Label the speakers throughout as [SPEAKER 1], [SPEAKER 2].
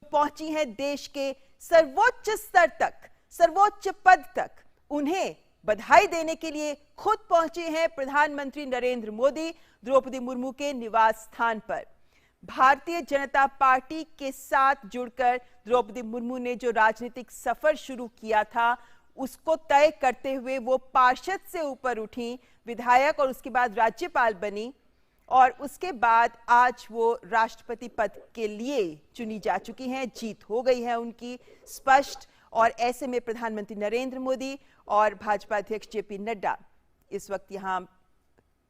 [SPEAKER 1] पहुंची हैं देश के सर्वोच्च स्तर तक, सर्वोच्च पद तक। उन्हें बधाई देने के लिए खुद पहुंचे हैं प्रधानमंत्री नरेंद्र मोदी द्रौपदी मुर्मू के निवास स्थान पर। भारतीय जनता पार्टी के साथ जुड़कर द्रौपदी मुर्मू ने जो राजनीतिक सफर शुरू किया था उसको तय करते हुए वो पार्षद से ऊपर उठी, विधायक और उसके बाद राज्यपाल बनी और उसके बाद आज वो राष्ट्रपति पद के लिए चुनी जा चुकी हैं। जीत हो गई है उनकी स्पष्ट। और ऐसे में प्रधानमंत्री नरेंद्र मोदी और भाजपा अध्यक्ष जेपी नड्डा इस वक्त यहाँ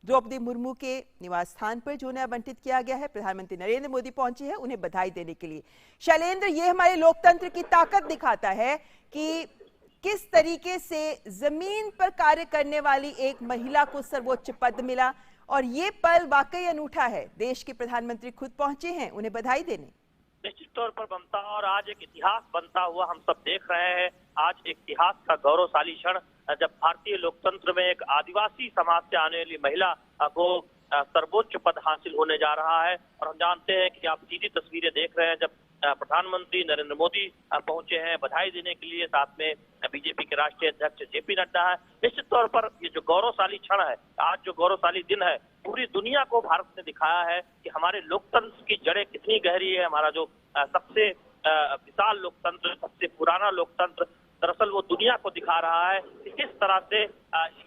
[SPEAKER 1] द्रौपदी मुर्मू के निवास स्थान पर जो उन्हें आवंटित किया गया है, प्रधानमंत्री नरेंद्र मोदी पहुंचे हैं उन्हें बधाई देने के लिए। शैलेंद्र, ये हमारे लोकतंत्र की ताकत दिखाता है कि किस तरीके से जमीन पर कार्य करने वाली एक महिला को सर्वोच्च पद मिला और ये पल वाकई अनूठा है। देश के प्रधानमंत्री खुद पहुंचे हैं उन्हें बधाई देने।
[SPEAKER 2] निश्चित तौर पर बनता और आज एक इतिहास बनता हुआ हम सब देख रहे हैं। आज एक इतिहास का गौरवशाली क्षण जब भारतीय लोकतंत्र में एक आदिवासी समाज से आने वाली महिला को सर्वोच्च पद हासिल होने जा रहा है। और हम जानते हैं कि आप सीधी तस्वीरें देख रहे हैं जब प्रधानमंत्री नरेंद्र मोदी पहुंचे हैं बधाई देने के लिए, साथ में बीजेपी के राष्ट्रीय अध्यक्ष जेपी नड्डा है। निश्चित तौर पर ये जो गौरवशाली क्षण है, आज जो गौरवशाली दिन है, पूरी दुनिया को भारत ने दिखाया है कि हमारे लोकतंत्र की जड़ें कितनी गहरी है। हमारा जो सबसे विशाल लोकतंत्र, सबसे पुराना लोकतंत्र, दरअसल वो दुनिया को दिखा रहा है कि किस तरह से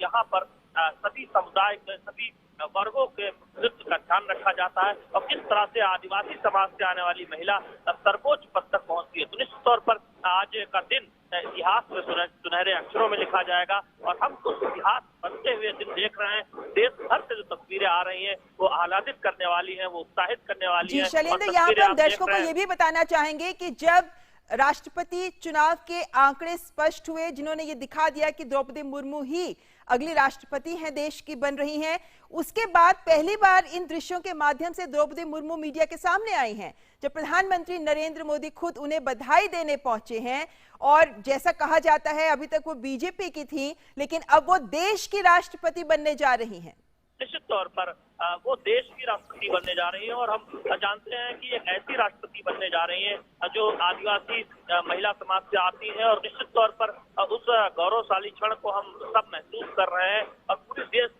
[SPEAKER 2] यहाँ पर सभी समुदाय के सभी वर्गों के प्रतिनिधित्व का ध्यान रखा जाता है और किस तरह से आदिवासी समाज से आने वाली महिला सर्वोच्च पद तक पहुंचती है। तो निश्चित तौर पर आज का दिन इतिहास में सुनहरे अक्षरों में लिखा जाएगा और हम उस इतिहास बनते हुए दिन देख रहे हैं। देश भर से जो तस्वीरें आ रही हैं वो आह्लादित करने वाली हैं, वो उत्साहित करने वाली हैं।
[SPEAKER 1] शैलेंद्र, यहाँ पर दर्शकों को ये भी बताना चाहेंगे कि जब राष्ट्रपति चुनाव के आंकड़े स्पष्ट हुए जिन्होंने ये दिखा दिया कि द्रौपदी मुर्मू ही अगली राष्ट्रपति हैं देश की बन रही हैं, उसके बाद पहली बार इन दृश्यों के माध्यम से द्रौपदी मुर्मू मीडिया के सामने आई हैं जब प्रधानमंत्री नरेंद्र मोदी खुद उन्हें बधाई देने पहुंचे हैं। और जैसा कहा जाता है अभी तक वो बीजेपी की थी लेकिन अब वो देश की राष्ट्रपति बनने जा रही हैं।
[SPEAKER 2] निश्चित तौर पर वो देश की राष्ट्रपति बनने जा रही हैं और हम जानते हैं कि एक ऐसी राष्ट्रपति बनने जा रही हैं जो आदिवासी महिला समाज से आती है। और निश्चित तौर पर उस गौरवशाली क्षण को हम सब महसूस कर रहे हैं और पूरे देश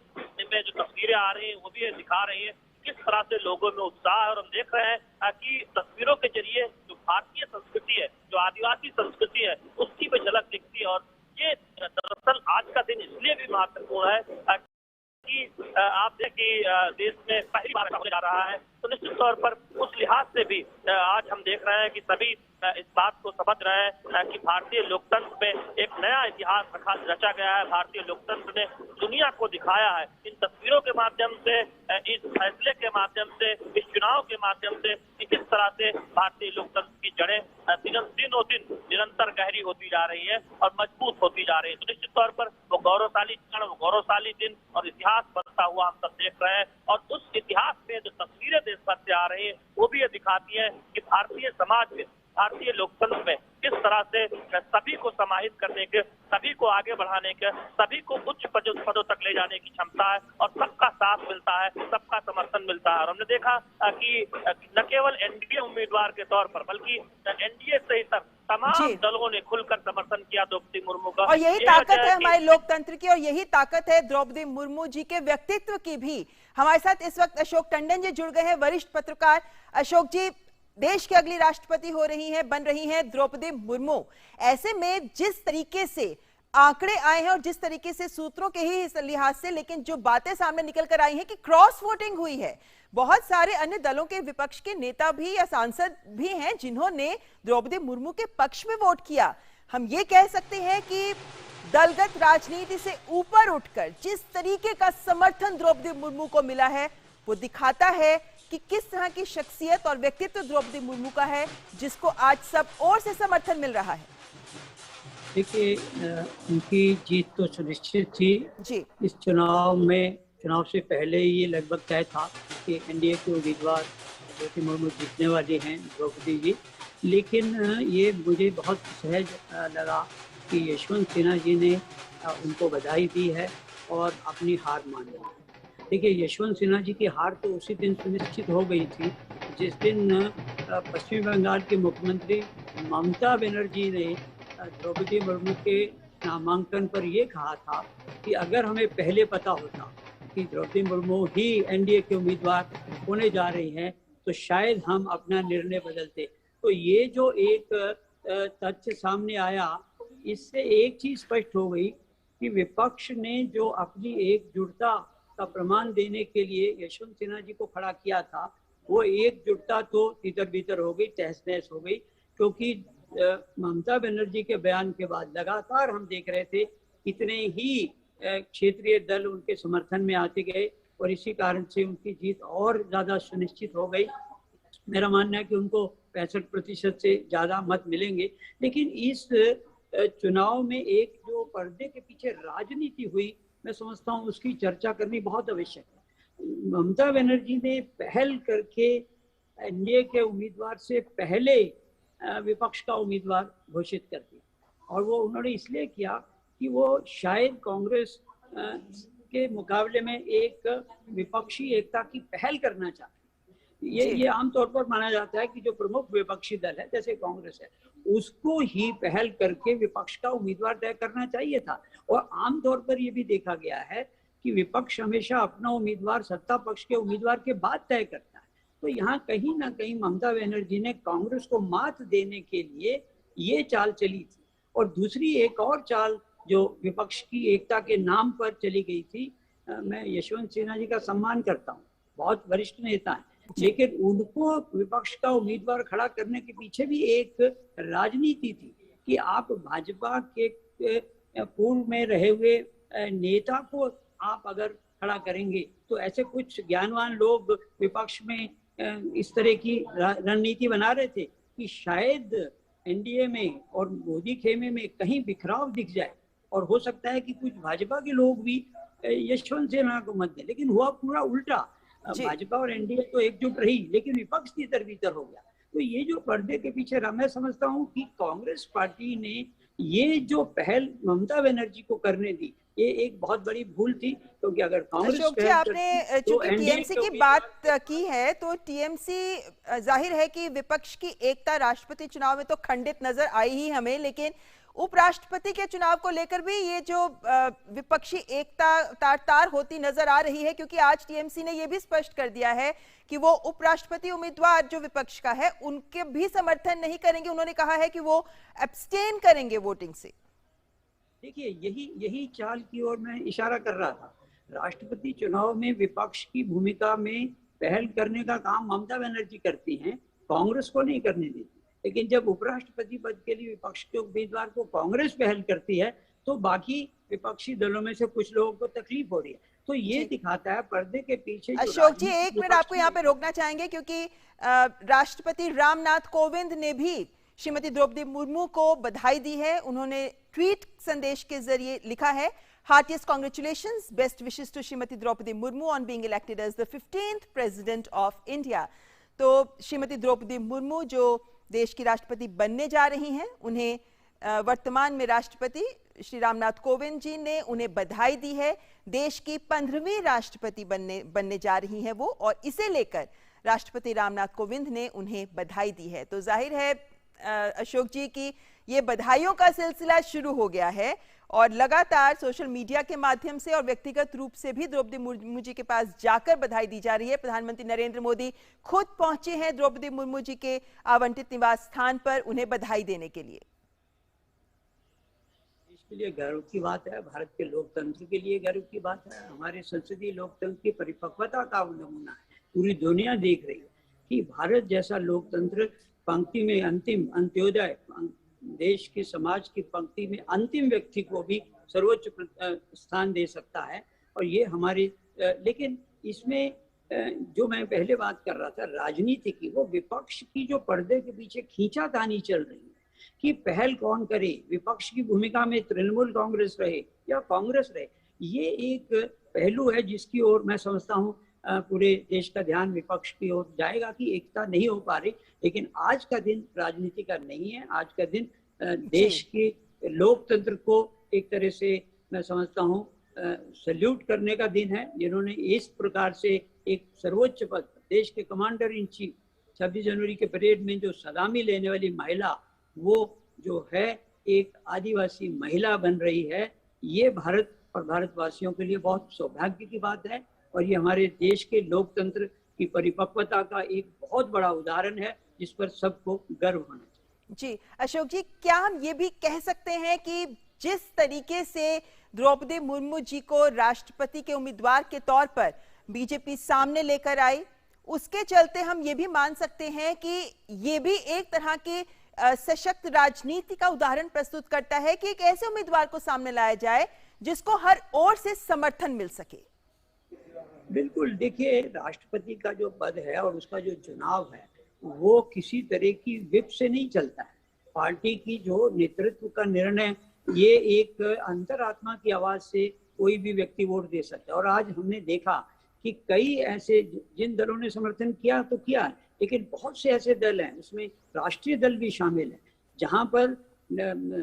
[SPEAKER 2] में जो तस्वीरें आ रही हैं वो भी दिखा रही है किस तरह से लोगों में उत्साह है। और हम देख रहे हैं कि तस्वीरों के जरिए जो भारतीय संस्कृति है, जो आदिवासी संस्कृति है, उसकी भी झलक दिखती है। और ये दरअसल आज का दिन इसलिए भी महत्वपूर्ण है कि आप देखें कि देश में पहली बार होने जा रहा है। तो निश्चित तौर पर उस लिहाज से भी आज हम देख रहे हैं कि सभी इस बात को समझ रहे हैं कि भारतीय लोकतंत्र में एक नया इतिहास रचा गया है। भारतीय लोकतंत्र ने दुनिया को दिखाया है इन तस्वीरों के माध्यम से, इस फैसले के माध्यम से, इस चुनाव के माध्यम से कि किस तरह से भारतीय लोकतंत्र की जड़ें दिनों दिन निरंतर गहरी होती जा रही है और मजबूत होती जा रही है। तो निश्चित तौर पर वो गौरवशाली क्षण, वो गौरवशाली दिन और इतिहास बनता हुआ हम सब देख रहे हैं। और उस इतिहास में जो तस्वीरें देश भर से आ रही है वो भी ये दिखाती है कि भारतीय समाज में, भारतीय लोकतंत्र में किस तरह से सभी को समाहित करने के, सभी को आगे बढ़ाने के, सभी को उच्च पदों तक ले जाने की क्षमता है और सबका साथ मिलता है, सबका समर्थन मिलता है। और हमने देखा कि न केवल एनडीए उम्मीदवार के तौर पर बल्कि एनडीए सहित तमाम दलों ने खुलकर समर्थन किया द्रौपदी मुर्मू का।
[SPEAKER 1] और यही ताकत है हमारे लोकतंत्र की और यही ताकत है द्रौपदी मुर्मू जी के व्यक्तित्व की भी। हमारे साथ इस वक्त अशोक टंडन जी जुड़ गए हैं, वरिष्ठ पत्रकार। अशोक जी, देश की अगली राष्ट्रपति हो रही हैं, बन रही हैं द्रौपदी मुर्मू। ऐसे में जिस तरीके से आंकड़े आए हैं और जिस तरीके से सूत्रों के ही लिहाज से, लेकिन जो बातें सामने निकल कर आई हैं कि क्रॉस वोटिंग हुई है, बहुत सारे अन्य दलों के विपक्ष के नेता भी या सांसद भी हैं जिन्होंने द्रौपदी मुर्मू के पक्ष में वोट किया। हम ये कह सकते हैं कि दलगत राजनीति से ऊपर उठकर जिस तरीके का समर्थन द्रौपदी मुर्मू को मिला है वो दिखाता है कि किस तरह की शख्सियत और व्यक्तित्व द्रौपदी मुर्मू का है जिसको आज सब ओर से समर्थन मिल रहा है।
[SPEAKER 3] देखिए, उनकी जीत तो सुनिश्चित थी
[SPEAKER 1] जी।
[SPEAKER 3] इस चुनाव से पहले ये लगभग तय था कि एनडीए के उम्मीदवार द्रौपदी मुर्मू जीतने वाली हैं, द्रौपदी जी। लेकिन ये मुझे बहुत सहज लगा कि यशवंत सिन्हा जी ने उनको बधाई दी है और अपनी हार मान ली। देखिए, यशवंत सिन्हा जी की हार तो उसी दिन सुनिश्चित हो गई थी जिस दिन पश्चिम बंगाल के मुख्यमंत्री ममता बनर्जी ने द्रौपदी मुर्मू के नामांकन पर ये कहा था कि अगर हमें पहले पता होता कि द्रौपदी मुर्मू ही एनडीए के उम्मीदवार होने जा रही हैं तो शायद हम अपना निर्णय बदलते। तो ये जो एक तथ्य सामने आया, इससे एक चीज स्पष्ट हो गई कि विपक्ष ने जो अपनी एकजुटता का प्रमाण देने के लिए यशवंत सिन्हा जी को खड़ा किया था, वो एकजुटता तो तितर बितर हो गई, तहस नहस हो गई। क्योंकि ममता बनर्जी के बयान के बाद लगातार हम देख रहे थे कितने ही क्षेत्रीय दल उनके समर्थन में आते गए और इसी कारण से उनकी जीत और ज्यादा सुनिश्चित हो गई। मेरा मानना है कि उनको 65% से ज्यादा मत मिलेंगे। लेकिन इस चुनाव में एक जो पर्दे के पीछे राजनीति हुई, मैं समझता हूँ उसकी चर्चा करनी बहुत आवश्यक है। ममता बनर्जी ने पहल करके एनडीए के उम्मीदवार से पहले विपक्ष का उम्मीदवार घोषित कर दिया और वो उन्होंने इसलिए किया कि वो शायद कांग्रेस के मुकाबले में एक विपक्षी एकता की पहल करना चाहते। ये आमतौर पर माना जाता है कि जो प्रमुख विपक्षी दल है जैसे कांग्रेस है, उसको ही पहल करके विपक्ष का उम्मीदवार तय करना चाहिए था। और आमतौर पर ये भी देखा गया है कि विपक्ष हमेशा अपना उम्मीदवार सत्ता पक्ष के उम्मीदवार के बाद तय करता है। तो यहाँ कहीं ना कहीं ममता बनर्जी ने कांग्रेस को मात देने के लिए ये चाल चली थी। और दूसरी एक और चाल जो विपक्ष की एकता के नाम पर चली गई थी, मैं यशवंत सिन्हा जी का सम्मान करता हूँ, बहुत वरिष्ठ नेता हैं, लेकिन उनको विपक्ष का उम्मीदवार खड़ा करने के पीछे भी एक राजनीति थी कि आप भाजपा के पूर्व में रहे हुए नेता को आप अगर खड़ा करेंगे तो ऐसे कुछ ज्ञानवान लोग विपक्ष में इस तरह की रणनीति बना रहे थे कि शायद एनडीए में और मोदी खेमे में कहीं बिखराव दिख जाए और हो सकता है कि कुछ भाजपा के लोग भी यशवंत सिन्हा को मत दें। लेकिन हुआ पूरा उल्टा, भाजपा और एनडीए तो एकजुट रही लेकिन विपक्ष तितर बितर हो गया। तो ये जो पर्दे के पीछे रहा, मैं समझता हूँ कि कांग्रेस पार्टी ने ये जो पहल ममता बनर्जी को करने दी, ये एक बहुत बड़ी भूल थी। क्योंकि अगर कांग्रेस
[SPEAKER 1] अशोक जी, आपने चूंकि टीएमसी की बात की है तो टीएमसी जाहिर है कि विपक्ष की एकता राष्ट्रपति चुनाव में तो खंडित नजर आई ही हमें, लेकिन उपराष्ट्रपति के चुनाव को लेकर भी ये जो विपक्षी एकता तार-तार होती नजर आ रही है, क्योंकि आज टीएमसी ने ये भी स्पष्ट कर दिया है कि वो उपराष्ट्रपति उम्मीदवार जो विपक्ष का है उनके भी समर्थन नहीं करेंगे। उन्होंने कहा है कि वो एब्सटेन करेंगे वोटिंग से।
[SPEAKER 3] देखिए, यही चाल की ओर मैं इशारा कर रहा था। राष्ट्रपति चुनाव में विपक्ष की भूमिका में पहल करने का काम ममता बनर्जी करती हैं, कांग्रेस को नहीं करने देती। लेकिन जब उपराष्ट्रपति पद के लिए विपक्ष के उम्मीदवार को कांग्रेस पहल करती है तो बाकी विपक्षी दलों में से कुछ लोगों को तकलीफ हो रही है। तो ये दिखाता है पर्दे के पीछे।
[SPEAKER 1] अशोक जी, एक मिनट आपको यहाँ पे रोकना चाहेंगे क्योंकि राष्ट्रपति रामनाथ कोविंद ने भी श्रीमती द्रौपदी मुर्मू को बधाई दी है। उन्होंने ट्वीट संदेश के जरिए लिखा है, Heartiest congratulations, best wishes to Shrimati Draupadi Murmu on being elected as the 15th president of India। तो श्रीमती द्रौपदी मुर्मू जो देश की राष्ट्रपति बनने जा रही हैं, उन्हें वर्तमान में राष्ट्रपति श्री रामनाथ कोविंद जी ने उन्हें बधाई दी है। देश की 15वीं राष्ट्रपति बनने जा रही हैं वो, और इसे लेकर राष्ट्रपति रामनाथ कोविंद ने उन्हें बधाई दी है। तो जाहिर है अशोक जी की ये बधाइयों का सिलसिला शुरू हो गया है और लगातार सोशल मीडिया के माध्यम से और व्यक्तिगत रूप से भी द्रौपदी मुर्मू जी के पास जाकर बधाई दी जा रही है। प्रधानमंत्री नरेंद्र मोदी खुद पहुंचे हैं द्रौपदी मुर्मू जी के आवंटित निवास स्थान पर उन्हें बधाई देने के लिए।
[SPEAKER 3] इसके लिए गर्व की बात है, भारत के लोकतंत्र के लिए गर्व की बात है, हमारे संसदीय लोकतंत्र की परिपक्वता का नमूना है। पूरी दुनिया देख रही है कि भारत जैसा लोकतंत्र पंक्ति में अंतिम अंत्योदय, देश के समाज की पंक्ति में अंतिम व्यक्ति को भी सर्वोच्च स्थान दे सकता है। और ये हमारी लेकिन इसमें जो मैं पहले बात कर रहा था राजनीति की, वो विपक्ष की जो पर्दे के पीछे खींचातानी चल रही है कि पहल कौन करे, विपक्ष की भूमिका में तृणमूल कांग्रेस रहे या कांग्रेस रहे, ये एक पहलू है जिसकी ओर मैं समझता हूँ पूरे देश का ध्यान विपक्ष की ओर जाएगा कि एकता नहीं हो पा रही। लेकिन आज का दिन राजनीति का नहीं है, आज का दिन देश के लोकतंत्र को एक तरह से मैं समझता हूँ सल्यूट करने का दिन है, जिन्होंने इस प्रकार से एक सर्वोच्च पद, देश के कमांडर इन चीफ 26 जनवरी के परेड में जो सलामी लेने वाली महिला, वो जो है एक आदिवासी महिला बन रही है। ये भारत और भारतवासियों के लिए बहुत सौभाग्य की बात है और ये हमारे देश के लोकतंत्र की परिपक्वता का एक बहुत बड़ा उदाहरण है, जिस पर सबको गर्व होना चाहिए।
[SPEAKER 1] जी अशोक जी, क्या हम ये भी कह सकते हैं कि जिस तरीके से द्रौपदी मुर्मू जी को राष्ट्रपति के उम्मीदवार के तौर पर बीजेपी सामने लेकर आई, उसके चलते हम ये भी मान सकते हैं कि ये भी एक तरह की सशक्त राजनीति का उदाहरण प्रस्तुत करता है कि एक ऐसे उम्मीदवार को सामने लाया जाए जिसको हर ओर से समर्थन मिल सके।
[SPEAKER 3] बिल्कुल, देखिए राष्ट्रपति का जो पद है और उसका जो चुनाव है वो किसी तरह की विप से नहीं चलता है। पार्टी की जो नेतृत्व का निर्णय, ये एक अंतरात्मा की आवाज से कोई भी व्यक्ति वोट दे सकता है। और आज हमने देखा कि कई ऐसे जिन दलों ने समर्थन किया तो किया, लेकिन बहुत से ऐसे दल हैं, उसमें राष्ट्रीय दल भी शामिल है, जहां पर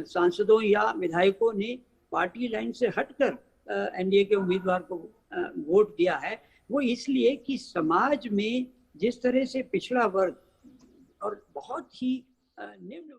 [SPEAKER 3] सांसदों या विधायकों ने पार्टी लाइन से हटकर एनडीए के उम्मीदवार को वोट दिया है। वो इसलिए कि समाज में जिस तरह से पिछड़ा वर्ग और बहुत ही निम्न